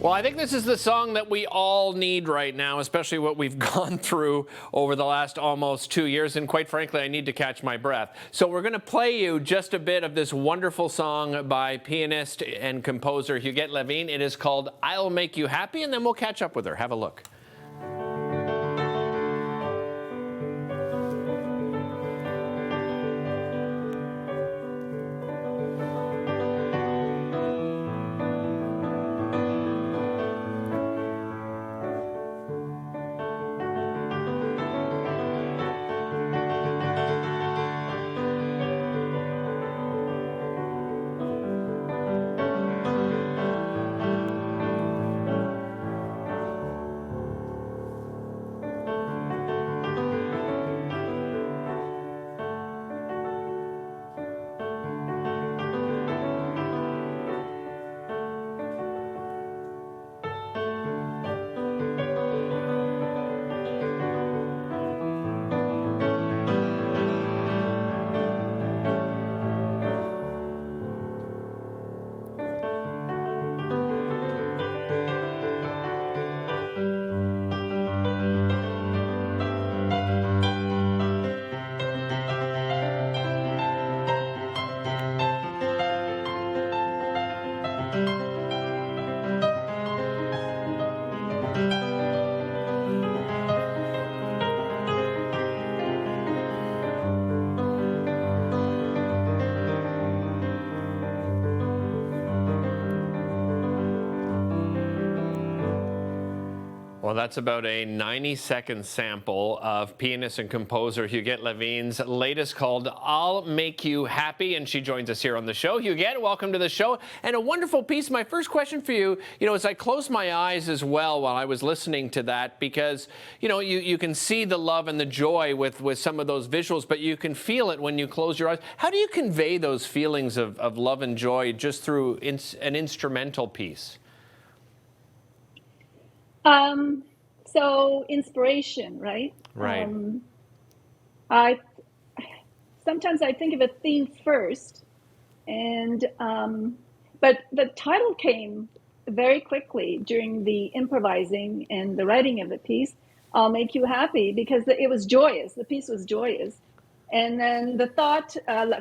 Well, I think this is the song that we all need right now, especially what we've gone through over the last almost 2 years. And quite frankly, I need to catch my breath. So we're going to play you just a bit of this wonderful song by pianist and composer Huguette Lavigne. It is called I'll Make You Happy, and then we'll catch up with her. Have a look. Well, that's about a 90-second sample of pianist and composer Huguette Lavigne's latest called I'll Make You Happy, and she joins us here on the show. Huguette, welcome to the show, and a wonderful piece. My first question for you, as I closed my eyes as well while I was listening to that, because, you can see the love and the joy with some of those visuals, but you can feel it when you close your eyes. How do you convey those feelings of love and joy just through an instrumental piece? So inspiration, right? Right. Sometimes I think of a theme first, and but the title came very quickly during the improvising and the writing of the piece. I'll Make You Happy, because it was joyous. The piece was joyous, and then the thought,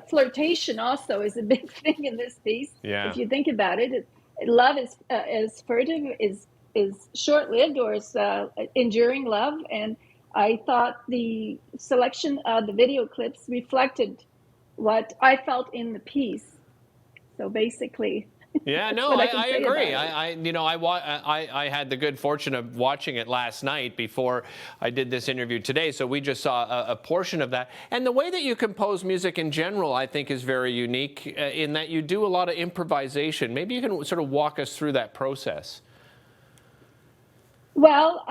flirtation also is a big thing in this piece. Yeah. If you think about it, love is furtive, is short-lived, or is enduring love. And I thought the selection of the video clips reflected what I felt in the piece. So basically, yeah, no, I agree. I had the good fortune of watching it last night before I did this interview today, so we just saw a portion of that. And the way that you compose music in general, I think, is very unique in that you do a lot of improvisation. Maybe you can sort of walk us through that process. Well,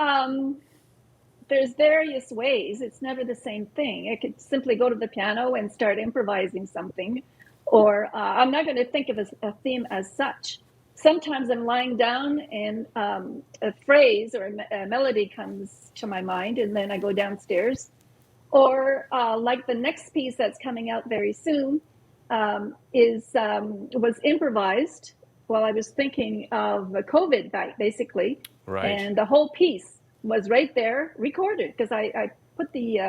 there's various ways. It's never the same thing. I could simply go to the piano and start improvising something, or I'm not going to think of a theme as such. Sometimes I'm lying down and a phrase or a melody comes to my mind, and then I go downstairs. Or like the next piece that's coming out very soon was improvised while I was thinking of COVID, basically. Right. And the whole piece was right there recorded, because I put the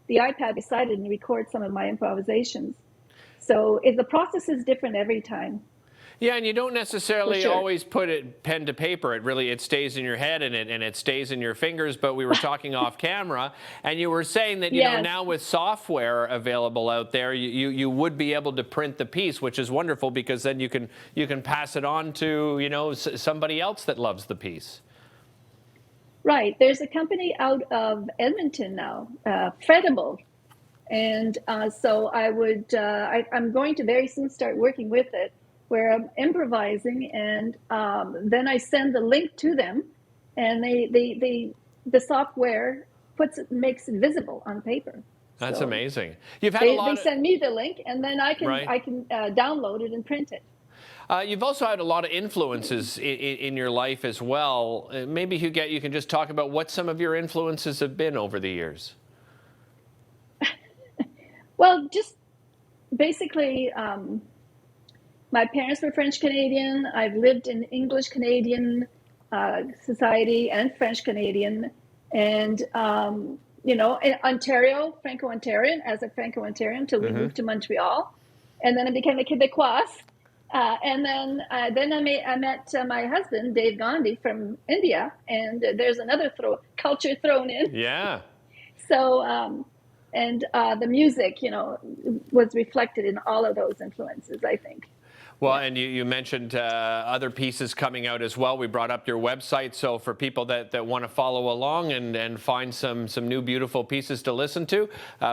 iPad beside it and record some of my improvisations. So the process is different every time. Yeah, and you don't necessarily always put it pen to paper. It stays in your head and it stays in your fingers. But we were talking off camera, and you were saying that now with software available out there, you would be able to print the piece, which is wonderful, because then you can pass it on to somebody else that loves the piece. Right. There's a company out of Edmonton now, Fredible. And so I'm going to very soon start working with it, where I'm improvising, and then I send the link to them, and the software makes it visible on paper. That's so amazing. You've had they send me the link, and then I can download it and print it. You've also had a lot of influences in your life as well. Maybe, Huguette, you can just talk about what some of your influences have been over the years. Well, just basically, my parents were French Canadian. I've lived in English Canadian society and French Canadian, and you know, in Ontario, Franco-Ontarian, as a Franco-Ontarian, until we moved to Montreal, and then I became a Quebecois. And then I met my husband, Dave Gandhi, from India, and there's another culture thrown in. Yeah. So, and the music, you know, was reflected in all of those influences, I think. Well, and you mentioned other pieces coming out as well. We brought up your website, so for people that want to follow along and find some new beautiful pieces to listen to,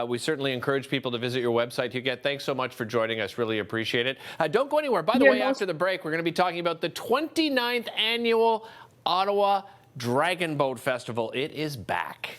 we certainly encourage people to visit your website. Huguette, thanks so much for joining us. Really appreciate it. Don't go anywhere. By the way, after the break, we're going to be talking about the 29th Annual Ottawa Dragon Boat Festival. It is back.